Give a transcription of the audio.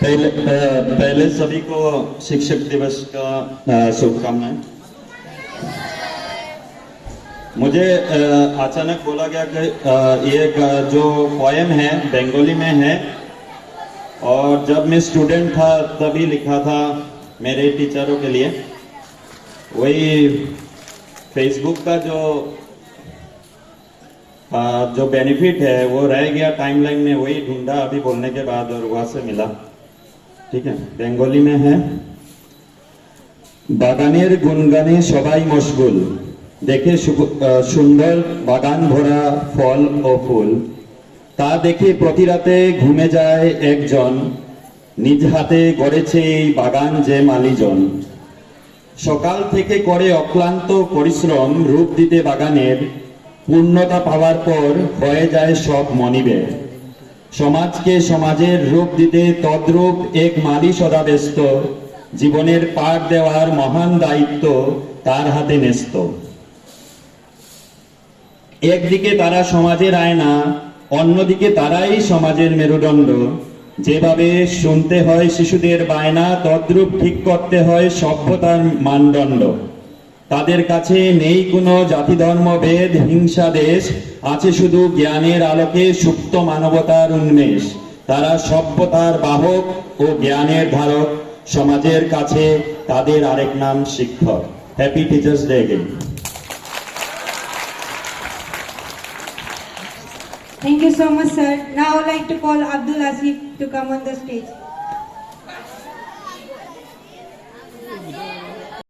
पहले सभी को शिक्षक दिवस का शुभकामनाएं। मुझे अचानक बोला गया कि ये जो पोएम है बंगाली में है, और जब मैं स्टूडेंट था तभी लिखा था मेरे टीचरों के लिए। वही फेसबुक का जो बेनिफिट है वो रह गया टाइमलाइन में, वही ढूंढा अभी बोलने के बाद और वहां से मिला। ठीक है, बंगाली में है। বাগানের গুনগানে সবাই মশগুল, দেখে সুন্দর বাগান ভরা ফল ও ফুল, তা দেখে প্রতি রাতে ঘুমে যায় একজন, নিজ হাতে গড়েছে এই বাগান যে মালিজন। সকাল থেকে করে অক্লান্ত পরিশ্রম রূপ দিতে বাগানের, পূর্ণতা পাওয়ার পর হয়ে যায় সব মনিবের। সমাজকে সমাজের রূপ দিতে তদ্রূপ এক মালি সদা ব্যস্ত, জীবনের পাঠ দেওয়ার মহান দায়িত্ব তার হাতে ন্যস্ত। একদিকে তারা সমাজের আয়না, অন্যদিকে তারাই সমাজের মেরুদণ্ড। যেভাবে শুনতে হয় শিশুদের বায়না, তদ্রূপ ঠিক করতে হয় সভ্যতার মানদণ্ড। তাদের কাছে নেই কোনো জাতি ধর্ম ভেদ হিংসা দেশ, আছে শুধু জ্ঞানের আলোকে সুপ্ত মানবতার উন্মেষ। তারা সভ্যতার বাহক ও জ্ঞানের ধারক, সমাজের কাছে তাদের আরেক নাম শিক্ষক। Happy teachers day again. Thank you so much, sir. Now I would like to call Abdul Asif to come on the stage.